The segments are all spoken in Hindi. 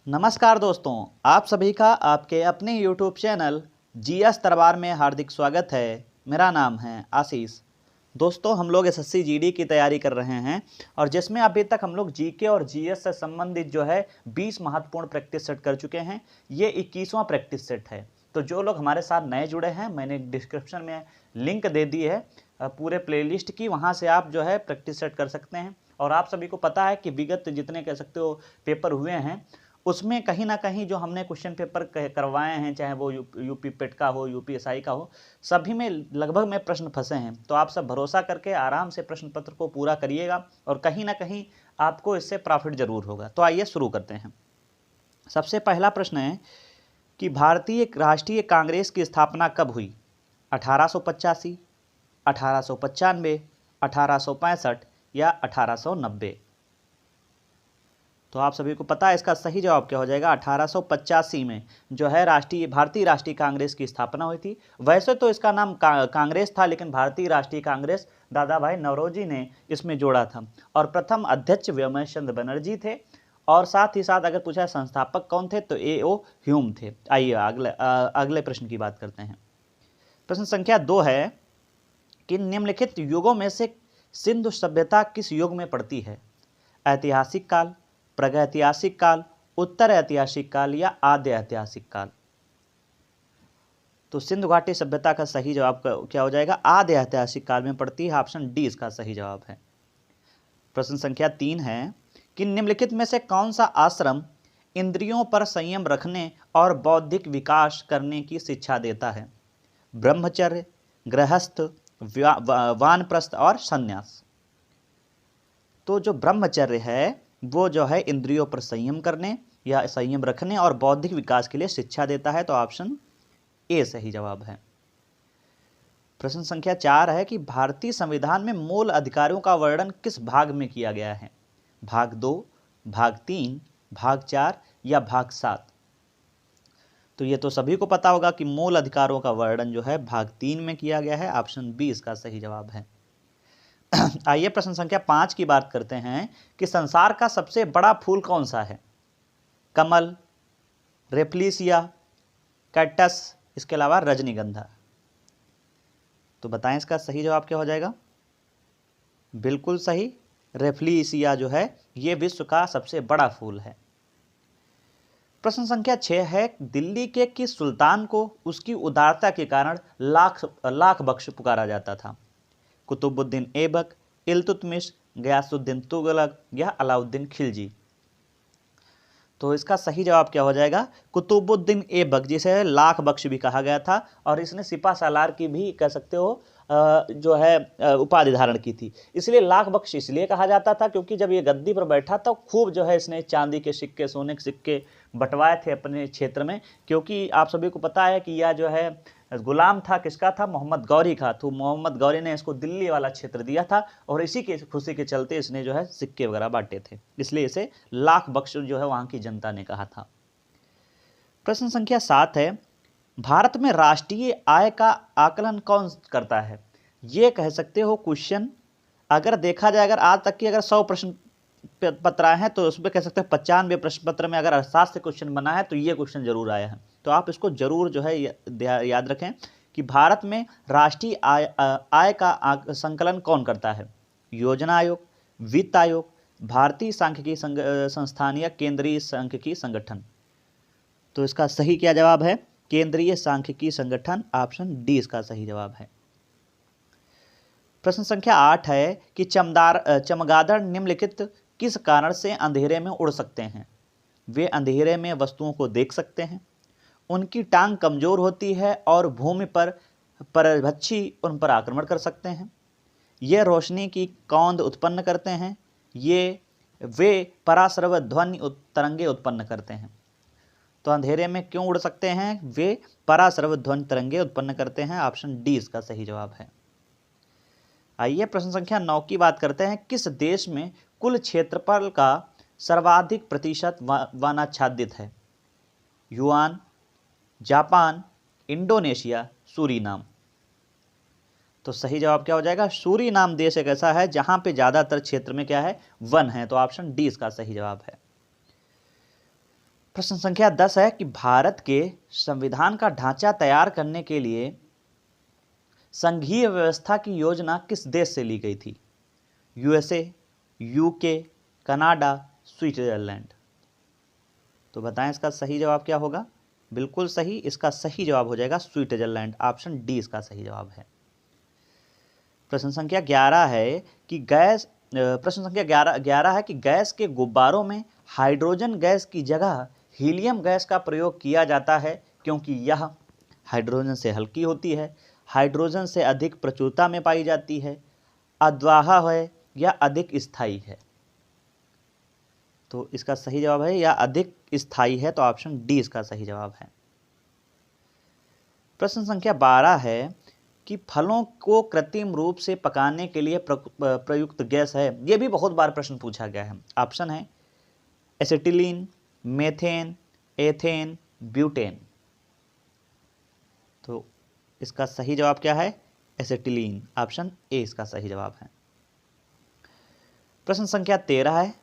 नमस्कार दोस्तों, आप सभी का आपके अपने YouTube चैनल जीएस दरबार में हार्दिक स्वागत है। मेरा नाम है आशीष। दोस्तों, हम लोग एसएससी जीडी की तैयारी कर रहे हैं और जिसमें अभी तक हम लोग जीके और जीएस से संबंधित जो है 20 महत्वपूर्ण प्रैक्टिस सेट कर चुके हैं। ये 21वां प्रैक्टिस सेट है। तो जो लोग हमारे साथ नए जुड़े हैं, मैंने डिस्क्रिप्शन में लिंक दे दी है पूरे प्लेलिस्ट की, वहाँ से आप जो है प्रैक्टिस सेट कर सकते हैं। और आप सभी को पता है कि विगत जितने कह सकते हो पेपर हुए हैं उसमें कहीं ना कहीं जो हमने क्वेश्चन पेपर करवाए हैं, चाहे वो यूपी पेट का हो, यूपीएसआई का हो, सभी में लगभग में प्रश्न फंसे हैं। तो आप सब भरोसा करके आराम से प्रश्न पत्र को पूरा करिएगा और कहीं ना कहीं आपको इससे प्रॉफिट जरूर होगा। तो आइए शुरू करते हैं। सबसे पहला प्रश्न है कि भारतीय राष्ट्रीय कांग्रेस की स्थापना कब हुई? 1885, 1895, 1865 या 1890? तो आप सभी को पता है इसका सही जवाब क्या हो जाएगा। 1885 में जो है भारतीय राष्ट्रीय कांग्रेस की स्थापना हुई थी। वैसे तो इसका नाम कांग्रेस था, लेकिन भारतीय राष्ट्रीय कांग्रेस दादा भाई नौरोजी ने इसमें जोड़ा था और प्रथम अध्यक्ष व्योमेश चंद्र बनर्जी थे। और साथ ही साथ अगर पूछा संस्थापक कौन थे तो A.O. ह्यूम थे। आइए अगले प्रश्न की बात करते हैं। प्रश्न संख्या 2 है कि निम्नलिखित युगों में से सिंधु सभ्यता किस युग में पड़ती है? ऐतिहासिक काल, प्रागैतिहासिक काल, उत्तर ऐतिहासिक काल या आद्य ऐतिहासिक काल? तो सिंधु घाटी सभ्यता का सही जवाब क्या हो जाएगा? आद्य ऐतिहासिक काल में पड़ती है। ऑप्शन डी इसका सही जवाब है। प्रश्न संख्या 3 है कि निम्नलिखित में से कौन सा आश्रम इंद्रियों पर संयम रखने और बौद्धिक विकास करने की शिक्षा देता है? ब्रह्मचर्य, गृहस्थ, वानप्रस्थ और संन्यास? तो जो ब्रह्मचर्य है वो जो है इंद्रियों पर संयम करने या संयम रखने और बौद्धिक विकास के लिए शिक्षा देता है। तो ऑप्शन ए सही जवाब है। प्रश्न संख्या 4 है कि भारतीय संविधान में मूल अधिकारों का वर्णन किस भाग में किया गया है? भाग 2, भाग 3, भाग 4 या भाग 7? तो ये तो सभी को पता होगा कि मूल अधिकारों का वर्णन जो है भाग 3 में किया गया है। ऑप्शन बी इसका सही जवाब है। आइए प्रश्न संख्या 5 की बात करते हैं कि संसार का सबसे बड़ा फूल कौन सा है? कमल, रेफ्लिसिया, कैक्टस, इसके अलावा रजनीगंधा? तो बताएं इसका सही जवाब क्या हो जाएगा। बिल्कुल सही, रेफ्लिसिया जो है ये विश्व का सबसे बड़ा फूल है। प्रश्न संख्या 6 है दिल्ली के किस सुल्तान को उसकी उदारता के कारण लाख बख्श पुकारा जाता था? कुतुबुद्दीन ऐबक, इल्तुतमिश, गयासुद्दीन तुगलक या अलाउद्दीन खिलजी? तो इसका सही जवाब क्या हो जाएगा? कुतुबुद्दीन ऐबक, जिसे लाख बख्श भी कहा गया था और इसने सिपा सालार की भी कह सकते हो जो है उपाधि धारण की थी। इसलिए लाख बख्श इसलिए कहा जाता था क्योंकि जब ये गद्दी पर बैठा था खूब जो है इसने चांदी के सिक्के, सोने के सिक्के बंटवाए थे अपने क्षेत्र में। क्योंकि आप सभी को पता है कि यह जो है गुलाम था, किसका था? मोहम्मद गौरी का। तो मोहम्मद गौरी ने इसको दिल्ली वाला क्षेत्र दिया था और इसी के खुशी के चलते इसने जो है सिक्के वगैरह बांटे थे, इसलिए इसे लाख बख्श जो है वहाँ की जनता ने कहा था। प्रश्न संख्या 7 है भारत में राष्ट्रीय आय का आकलन कौन करता है? ये कह सकते हो क्वेश्चन अगर देखा जाए, अगर आज तक की अगर 100 प्रश्न पत्र आए हैं तो उसमें कह सकते हैं 95 प्रश्न पत्र में अगर अर्थशास्त्र से क्वेश्चन बना है तो ये क्वेश्चन जरूर आया है। तो आप इसको जरूर जो है याद रखें कि भारत में राष्ट्रीय आय का संकलन कौन करता है? योजना आयोग, वित्त आयोग, भारतीय सांख्यिकी संस्थान या केंद्रीय सांख्यिकी संगठन? तो इसका सही क्या जवाब है? केंद्रीय सांख्यिकी संगठन। ऑप्शन डी इसका सही जवाब है। प्रश्न संख्या 8 है कि चमगादड़ निम्नलिखित किस कारण से अंधेरे में उड़ सकते हैं? वे अंधेरे में वस्तुओं को देख सकते हैं, उनकी टांग कमजोर होती है और भूमि पर परभक्षी उन पर आक्रमण कर सकते हैं, ये रोशनी की कौंध उत्पन्न करते हैं, वे पराश्रव ध्वनि तरंगे उत्पन्न करते हैं? तो अंधेरे में क्यों उड़ सकते हैं? वे पराश्रव ध्वनि तरंगे उत्पन्न करते हैं। ऑप्शन डी इसका सही जवाब है। आइए प्रश्न संख्या 9 की बात करते हैं। किस देश में कुल क्षेत्रफल का सर्वाधिक प्रतिशत वनाच्छादित है? Yuan, Japan, Indonesia, Suriname? तो सही जवाब क्या हो जाएगा? सूरीनाम देश एक ऐसा है जहां पे ज्यादातर क्षेत्र में क्या है? वन है। तो ऑप्शन डी इसका सही जवाब है। प्रश्न संख्या 10 है कि भारत के संविधान का ढांचा तैयार करने के लिए संघीय व्यवस्था की योजना किस देश से ली गई थी? USA, UK, Canada, Switzerland. तो बताएं इसका सही जवाब क्या होगा? बिल्कुल सही, इसका सही जवाब हो जाएगा स्विट्जरलैंड। ऑप्शन डी इसका सही जवाब है। प्रश्न संख्या 11 है कि गैस के गुब्बारों में हाइड्रोजन गैस की जगह हीलियम गैस का प्रयोग किया जाता है क्योंकि यह हाइड्रोजन से हल्की होती है, हाइड्रोजन से अधिक प्रचुरता में पाई जाती है, अद्वाहा है या अधिक स्थायी है। तो इसका सही जवाब है या अधिक स्थायी है, तो ऑप्शन डी इसका सही जवाब है। प्रश्न संख्या 12 है कि फलों को कृत्रिम रूप से पकाने के लिए प्रयुक्त गैस है। यह भी बहुत बार प्रश्न पूछा गया है। ऑप्शन है एसिटिलीन, मेथेन, एथेन, ब्यूटेन। तो इसका सही जवाब क्या है? एसिटिलीन। ऑप्शन ए इसका सही जवाब है। प्रश्न संख्या 13 है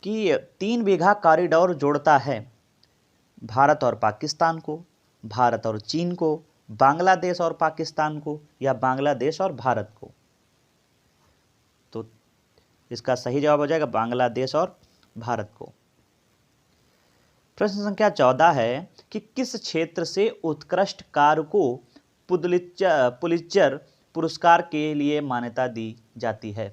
कि 3 बीघा कॉरिडोर जोड़ता है भारत और पाकिस्तान को, भारत और चीन को, बांग्लादेश और पाकिस्तान को या बांग्लादेश और भारत को। तो इसका सही जवाब हो जाएगा बांग्लादेश और भारत को। प्रश्न संख्या 14 है कि किस क्षेत्र से उत्कृष्ट कार्य को पुलित्जर पुरस्कार के लिए मान्यता दी जाती है?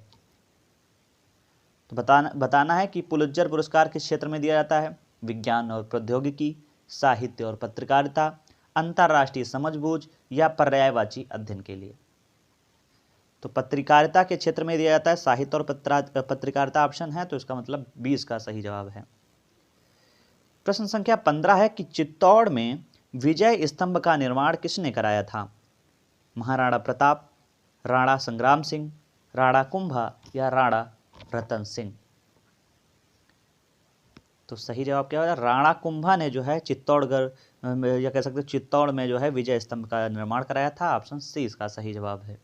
तो बताना है कि पुलित्जर पुरस्कार किस क्षेत्र में दिया जाता है? विज्ञान और प्रौद्योगिकी, साहित्य और पत्रकारिता, अंतर्राष्ट्रीय समझबूझ या पर्यायवाची अध्ययन के लिए। तो पत्रकारिता के क्षेत्र में दिया जाता है, साहित्य और पत्रकारिता ऑप्शन है, तो इसका मतलब 20 का सही जवाब है। प्रश्न संख्या 15 है कि चित्तौड़ में विजय स्तंभ का निर्माण किसने कराया था? महाराणा प्रताप, राणा संग्राम सिंह, राणा कुंभा या राणा रतन सिंह। तो सही जवाब क्या होगा? राणा कुंभा ने जो है चित्तौड़गढ़ या कह सकते चित्तौड़ में जो है विजय स्तंभ का निर्माण कराया था। ऑप्शन सी इसका सही जवाब है।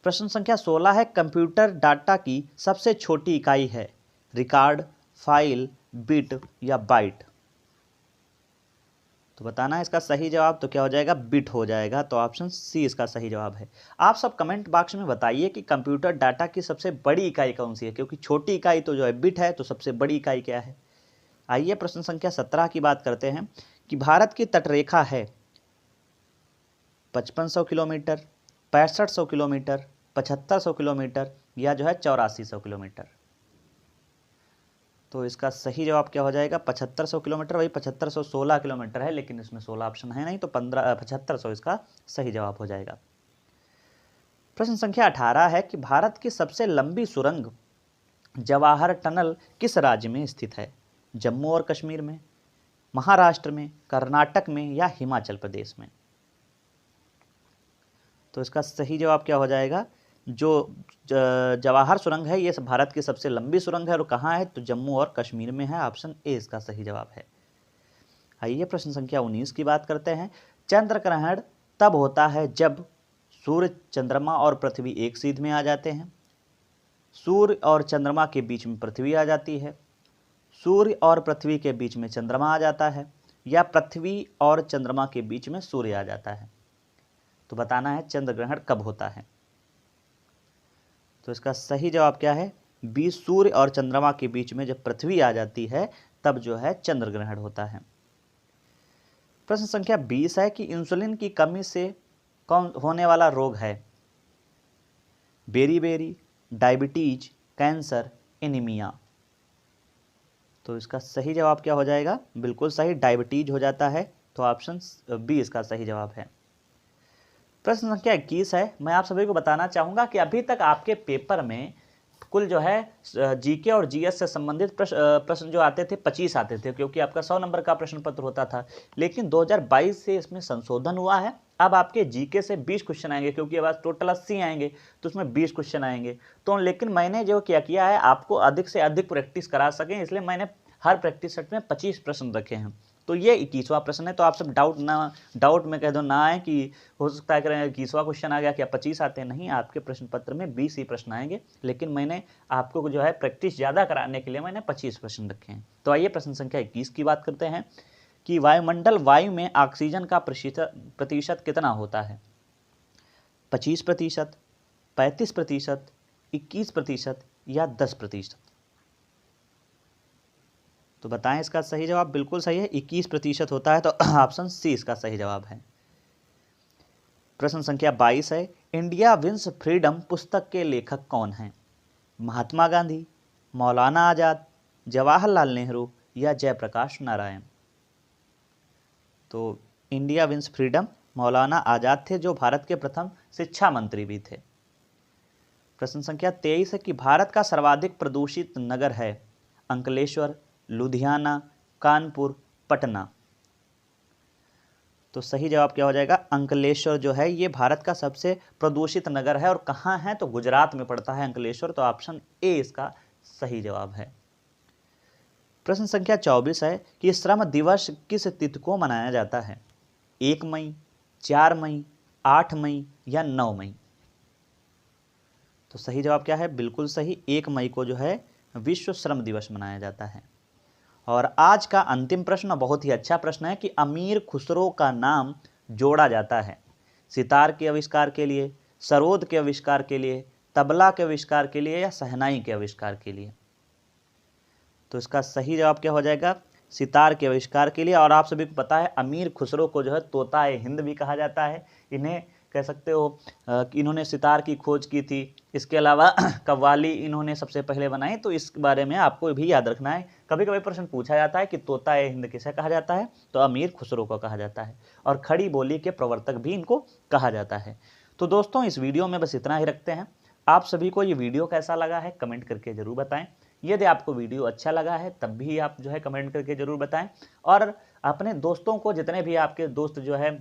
प्रश्न संख्या 16 है कंप्यूटर डाटा की सबसे छोटी इकाई है रिकॉर्ड, फाइल, बिट या बाइट। तो बताना है इसका सही जवाब, तो क्या हो जाएगा? बिट हो जाएगा। तो ऑप्शन सी इसका सही जवाब है। आप सब कमेंट बॉक्स में बताइए कि कंप्यूटर डाटा की सबसे बड़ी इकाई कौन सी है, क्योंकि छोटी इकाई तो जो है बिट है, तो सबसे बड़ी इकाई क्या है? आइए प्रश्न संख्या 17 की बात करते हैं कि भारत की तटरेखा है 5500 किलोमीटर, 6500 किलोमीटर, 7500 किलोमीटर या जो है 8400 किलोमीटर। तो इसका सही जवाब क्या हो जाएगा? 7500 किलोमीटर। वही 7516 किलोमीटर है, लेकिन इसमें 16 ऑप्शन है नहीं, तो 7500 इसका सही जवाब हो जाएगा। प्रश्न संख्या 18 है कि भारत की सबसे लंबी सुरंग जवाहर टनल किस राज्य में स्थित है? जम्मू और कश्मीर में, महाराष्ट्र में, कर्नाटक में या हिमाचल प्रदेश में? तो इसका सही जवाब क्या हो जाएगा? जो जवाहर सुरंग है ये भारत की सबसे लंबी सुरंग है और कहाँ है? तो जम्मू और कश्मीर में है। ऑप्शन ए इसका सही जवाब है। आइए प्रश्न संख्या 19 की बात करते हैं। चंद्र ग्रहण तब होता है जब सूर्य, चंद्रमा और पृथ्वी एक सीध में आ जाते हैं, सूर्य और चंद्रमा के बीच में पृथ्वी आ जाती है, सूर्य और पृथ्वी के बीच में चंद्रमा आ जाता है या पृथ्वी और चंद्रमा के बीच में सूर्य आ जाता है। तो बताना है चंद्र ग्रहण कब होता है। तो इसका सही जवाब क्या है? बी, सूर्य और चंद्रमा के बीच में जब पृथ्वी आ जाती है तब जो है चंद्र ग्रहण होता है। प्रश्न संख्या 20 है कि इंसुलिन की कमी से कौन होने वाला रोग है? बेरी, डायबिटीज, कैंसर, एनीमिया। तो इसका सही जवाब क्या हो जाएगा? बिल्कुल सही, डायबिटीज हो जाता है। तो ऑप्शन बी इसका सही जवाब है। प्रश्न संख्या 21 है। मैं आप सभी को बताना चाहूँगा कि अभी तक आपके पेपर में कुल जो है जीके और जीएस से संबंधित प्रश्न जो आते थे 25 आते थे, क्योंकि आपका 100 नंबर का प्रश्न पत्र होता था। लेकिन 2022 से इसमें संशोधन हुआ है। अब आपके जीके से 20 क्वेश्चन आएंगे, क्योंकि अब टोटल 80 आएंगे तो उसमें 20 क्वेश्चन आएंगे। तो लेकिन मैंने जो क्या किया है, आपको अधिक से अधिक प्रैक्टिस करा सकें, इसलिए मैंने हर प्रैक्टिस सेट में 25 प्रश्न रखे हैं। तो ये 21वां प्रश्न है। तो आप सब डाउट में कह दो ना आए कि हो सकता है कि 21वां क्वेश्चन आ गया, क्या 25 आते हैं? नहीं, आपके प्रश्न पत्र में 20 ही प्रश्न आएंगे, लेकिन मैंने आपको जो है प्रैक्टिस ज़्यादा कराने के लिए मैंने 25 प्रश्न रखे हैं। तो आइए प्रश्न संख्या 21 की बात करते हैं कि वायुमंडल वायु में ऑक्सीजन का प्रतिशत कितना होता है? 25%, 35%, 21% या 10%? तो बताएं इसका सही जवाब। बिल्कुल सही है, 21% होता है, तो ऑप्शन सी इसका सही जवाब है। प्रश्न संख्या 22 है, इंडिया विंस फ्रीडम पुस्तक के लेखक कौन हैं? महात्मा गांधी, मौलाना आजाद, जवाहरलाल नेहरू या जयप्रकाश नारायण? तो India wins freedom Maulana Azad थे, जो भारत के प्रथम शिक्षा मंत्री भी थे। प्रश्न संख्या 23 है कि भारत का सर्वाधिक प्रदूषित नगर है? अंकलेश्वर, लुधियाना, कानपुर, पटना? तो सही जवाब क्या हो जाएगा? अंकलेश्वर जो है ये भारत का सबसे प्रदूषित नगर है। और कहाँ है? तो गुजरात में पड़ता है अंकलेश्वर। तो ऑप्शन ए इसका सही जवाब है। प्रश्न संख्या 24 है कि श्रम दिवस किस तिथि को मनाया जाता है? 1 मई, 4 मई, 8 मई या 9 मई? तो सही जवाब क्या है? बिल्कुल सही, 1 मई को जो है विश्व श्रम दिवस मनाया जाता है। और आज का अंतिम प्रश्न बहुत ही अच्छा प्रश्न है कि अमीर खुसरो का नाम जोड़ा जाता है सितार के आविष्कार के लिए, सरोद के आविष्कार के लिए, तबला के आविष्कार के लिए या शहनाई के आविष्कार के लिए? तो इसका सही जवाब क्या हो जाएगा? सितार के आविष्कार के लिए। और आप सभी को पता है अमीर खुसरो को जो है तोता ए हिंद भी कहा जाता है। इन्हें कह सकते हो कि इन्होंने सितार की खोज की थी। इसके अलावा कव्वाली इन्होंने सबसे पहले बनाई। तो इस बारे में आपको भी याद रखना है। कभी कभी प्रश्न पूछा जाता है कि तोता ए हिंद किसे कहा जाता है? तो अमीर खुसरो को कहा जाता है। और खड़ी बोली के प्रवर्तक भी इनको कहा जाता है। तो दोस्तों इस वीडियो में बस इतना ही रखते हैं। आप सभी को ये वीडियो कैसा लगा है कमेंट करके ज़रूर बताएं। यदि आपको वीडियो अच्छा लगा है तब भी आप जो है कमेंट करके ज़रूर बताएं। और अपने दोस्तों को, जितने भी आपके दोस्त जो है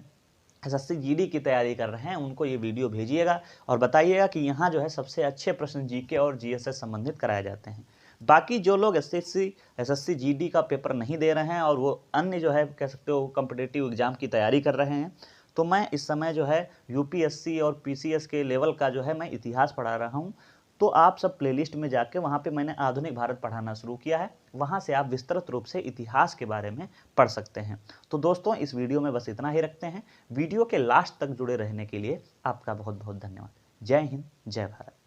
एसएससी जीडी की तैयारी कर रहे हैं, उनको ये वीडियो भेजिएगा और बताइएगा कि यहाँ जो है सबसे अच्छे प्रश्न जीके और जीएस से संबंधित कराए जाते हैं। बाकी जो लोग एसएससी जीडी का पेपर नहीं दे रहे हैं और वो अन्य जो है कह सकते हो कॉम्पिटिटिव एग्जाम की तैयारी कर रहे हैं, तो मैं इस समय जो है यूपीएससी और पीसीएस के लेवल का जो है मैं इतिहास पढ़ा रहा हूँ। तो आप सब प्लेलिस्ट में जाके वहाँ पे मैंने आधुनिक भारत पढ़ाना शुरू किया है। वहाँ से आप विस्तृत रूप से इतिहास के बारे में पढ़ सकते हैं। तो दोस्तों इस वीडियो में बस इतना ही रखते हैं। वीडियो के लास्ट तक जुड़े रहने के लिए आपका बहुत बहुत धन्यवाद। जय हिंद, जय भारत।